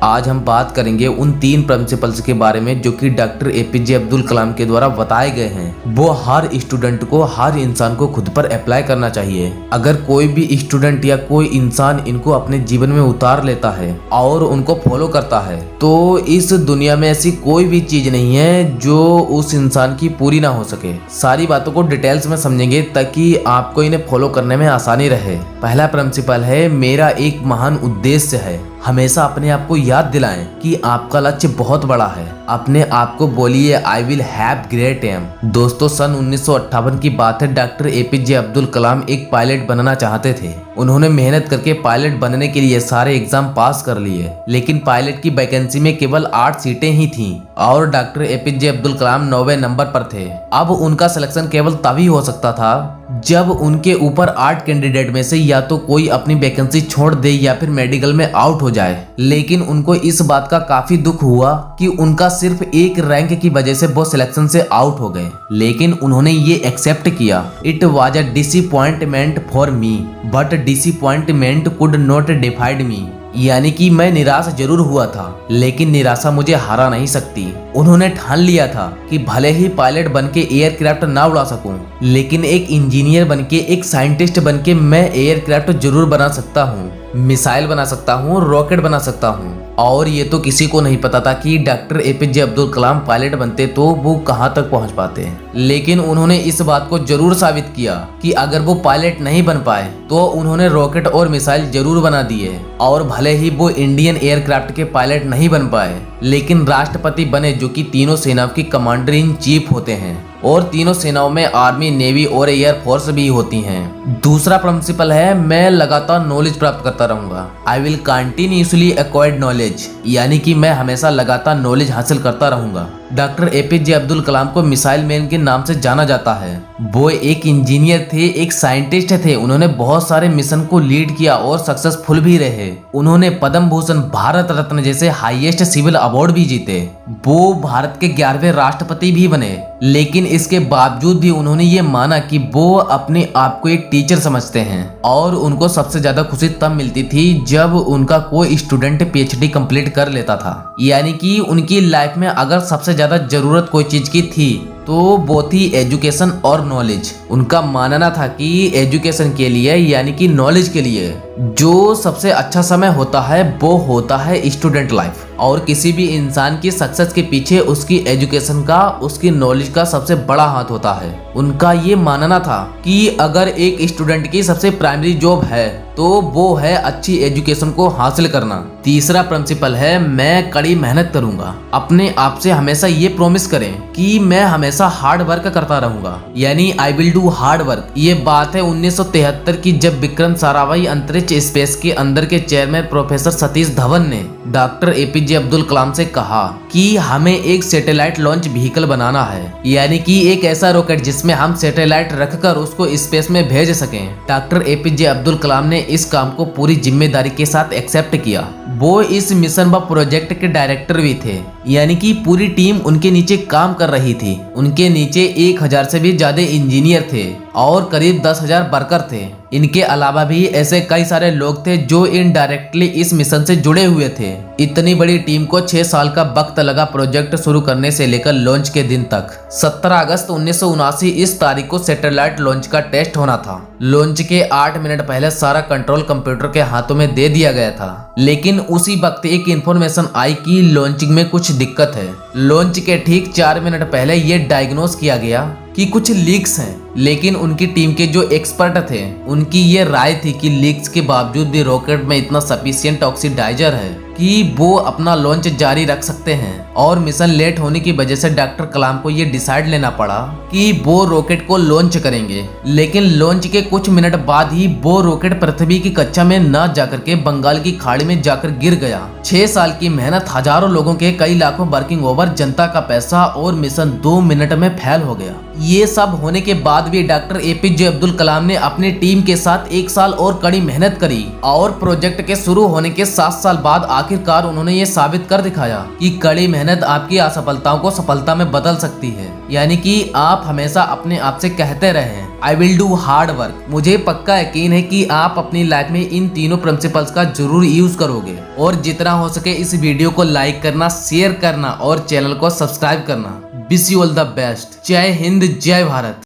आज हम बात करेंगे उन 3 प्रिंसिपल्स के बारे में जो कि डॉक्टर एपीजे अब्दुल कलाम के द्वारा बताए गए हैं। वो हर स्टूडेंट को, हर इंसान को खुद पर अप्लाई करना चाहिए। अगर कोई भी स्टूडेंट या कोई इंसान इनको अपने जीवन में उतार लेता है और उनको फॉलो करता है तो इस दुनिया में ऐसी कोई भी चीज नहीं है जो उस इंसान की पूरी ना हो सके। सारी बातों को डिटेल्स में समझेंगे ताकि आपको इन्हें फॉलो करने में आसानी रहे। पहला प्रिंसिपल है, मेरा एक महान उद्देश्य है। हमेशा अपने आप को याद दिलाएं कि आपका लक्ष्य बहुत बड़ा है। अपने आप को बोलिए I will have great aim. दोस्तों, सन 1958 की बात है। डॉक्टर एपीजे अब्दुल कलाम एक पायलट बनना चाहते थे। उन्होंने मेहनत करके पायलट बनने के लिए सारे एग्जाम पास कर लिए, लेकिन पायलट की वैकेंसी में केवल 8 सीटें ही थीं और doctor APJ Abdul Kalam 9वें number पर थे। अब उनका सिलेक्शन केवल तभी हो सकता था जब उनके ऊपर 8 कैंडिडेट में से या तो कोई अपनी वैकेंसी छोड़ दे या फिर मेडिकल में आउट हो जाए। लेकिन उनको इस बात का काफी दुख हुआ कि उनका सिर्फ एक रैंक की वजह से वो सिलेक्शन से आउट हो गए, लेकिन उन्होंने ये एक्सेप्ट किया। It was a disappointment for me but disappointment could not defied मी। यानी कि मैं निराश जरूर हुआ था लेकिन निराशा मुझे हरा नहीं सकती। उन्होंने ठान लिया था कि भले ही पायलट बनके एयरक्राफ्ट ना उड़ा सकूं, लेकिन एक इंजीनियर बनके, एक साइंटिस्ट बनके मैं एयरक्राफ्ट जरूर बना सकता हूं, मिसाइल बना सकता हूं, रॉकेट बना सकता हूं। और ये तो किसी को नहीं पता था कि doctor APJ Abdul Kalam pilot बनते तो वो कहां तक पहुंच पाते। लेकिन उन्होंने इस बात को जरूर साबित किया कि अगर वो पायलट नहीं बन पाए तो उन्होंने रॉकेट और मिसाइल जरूर बना दिए। और भले ही वो इंडियन एयरक्राफ्ट के पायलट नहीं बन पाए, लेकिन राष्ट्रपति बने जो कि तीनों सेनाओं की कमांडर इन चीफ होते हैं और तीनों सेनाओं में आर्मी, नेवी और एयर फोर्स भी होती हैं। दूसरा प्रिंसिपल है, मैं लगातार नॉलेज प्राप्त करता रहूंगा। I will continuously acquired knowledge, यानी कि मैं हमेशा लगातार नॉलेज हासिल करता रहूंगा। डॉक्टर एपीजे अब्दुल कलाम को मिसाइल मैन के नाम से जाना जाता है। वो एक इंजीनियर थे, एक साइंटिस्ट थे। उन्होंने बहुत सारे मिशन को लीड किया और सक्सेसफुल भी रहे। उन्होंने पद्म भूषण, भारत रत्न जैसे हाईएस्ट सिविल अवार्ड भी जीते। वो भारत के 11वें राष्ट्रपति भी बने। लेकिन इसके बावजूद भी उन्होंने ये माना कि वो अपने आप को एक टीचर समझते हैं और उनको सबसे ज्यादा खुशी तब मिलती थी जब उनका कोई स्टूडेंट पीएचडी कंप्लीट कर लेता था। यानी कि उनकी लाइफ में अगर सबसे ज्यादा जरूरत कोई चीज की थी तो वो थी एजुकेशन और नॉलेज। उनका मानना था कि एजुकेशन के लिए, यानी कि नॉलेज के लिए जो सबसे अच्छा समय होता है वो होता है स्टूडेंट लाइफ। और किसी भी इंसान की सक्सेस के पीछे उसकी एजुकेशन का, उसकी नॉलेज का सबसे बड़ा हाथ होता है। उनका ये मानना था कि अगर एक स्टूडेंट की सबसे प्राइमरी जॉब है तो वो है अच्छी एजुकेशन को हासिल करना। तीसरा प्रिंसिपल है, मैं कड़ी मेहनत करूंगा। अपने आप से हमेशा ये प्रॉमिस करें कि मैं हमेशा हार्ड वर्क करता रहूंगा, यानी I will do hard work. ये बात है 1973 की, जब विक्रम साराभाई अंतरिक्ष स्पेस के अंदर के चेयरमैन प्रोफेसर सतीश धवन ने डॉक्टर एपीजे अब्दुल कलाम से कहा कि हमें एक सैटेलाइट लॉन्च व्हीकल बनाना है, यानी कि एक ऐसा रॉकेट जिसमें हम सैटेलाइट रखकर उसको स्पेस में भेज सकें। डॉक्टर एपीजे अब्दुल कलाम ने इस काम को पूरी जिम्मेदारी के साथ एक्सेप्ट किया। वो इस मिशन व प्रोजेक्ट के डायरेक्टर भी थे, यानी कि पूरी टीम उनके नीचे काम कर रही थी। उनके नीचे 1000 से भी ज्यादा इंजीनियर थे और करीब 10,000 वर्कर थे। इनके अलावा भी ऐसे कई सारे लोग थे जो इनडायरेक्टली इस मिशन से जुड़े हुए थे। इतनी बड़ी टीम को 6 साल का वक्त लगा प्रोजेक्ट शुरू करने से लेकर लॉन्च के दिन तक। 17 अगस्त 1979 इस तारीख को सैटेलाइट लॉन्च का टेस्ट होना था। लॉन्च के 8 मिनट पहले सारा कंट्रोल कंप्यूटर के हाथों में दे दिया गया था, लेकिन उसी वक्त एक इंफॉर्मेशन आई कि लॉन्चिंग में कुछ दिक्कत है। लॉन्च के ठीक 4 मिनट पहले ये डायग्नोस किया गया कि कुछ लीक्स हैं, लेकिन उनकी टीम के जो एक्सपर्ट थे उनकी ये राय थी कि लीक्स के बावजूद भी रॉकेट में इतना सफिशिएंट ऑक्सीडाइजर है कि वो अपना लॉन्च जारी रख सकते हैं। और मिशन लेट होने की वजह से डॉक्टर कलाम को ये डिसाइड लेना पड़ा कि वो रॉकेट को लॉन्च करेंगे। लेकिन लॉन्च के कुछ मिनट बाद ही वो रॉकेट पृथ्वी की कक्षा में न जाकर के बंगाल की खाड़ी में जाकर गिर गया। 6 साल की मेहनत, हजारों लोगों के कई लाखों वर्किंग ओवर, जनता का पैसा और मिशन 2 मिनट में फेल हो गया। ये सब होने के बाद भी डॉक्टर एपीजे अब्दुल कलाम ने अपनी टीम के साथ 1 साल और कड़ी मेहनत करी और प्रोजेक्ट के शुरू होने के 7 साल बाद आखिरकार उन्होंने ये साबित कर दिखाया कि कड़ी मेहनत आपकी असफलताओं को सफलता में बदल सकती है। यानी कि आप हमेशा अपने आप से कहते रहें, I will do hard work. मुझे पक्का यकीन है कि आप अपनी लाइफ में इन तीनों प्रिंसिपल्स का जरूर यूज करोगे। और जितना हो सके इस वीडियो को लाइक करना, शेयर करना और चैनल को सब्सक्राइब करना। Wish you all the best. जय हिंद, जय भारत।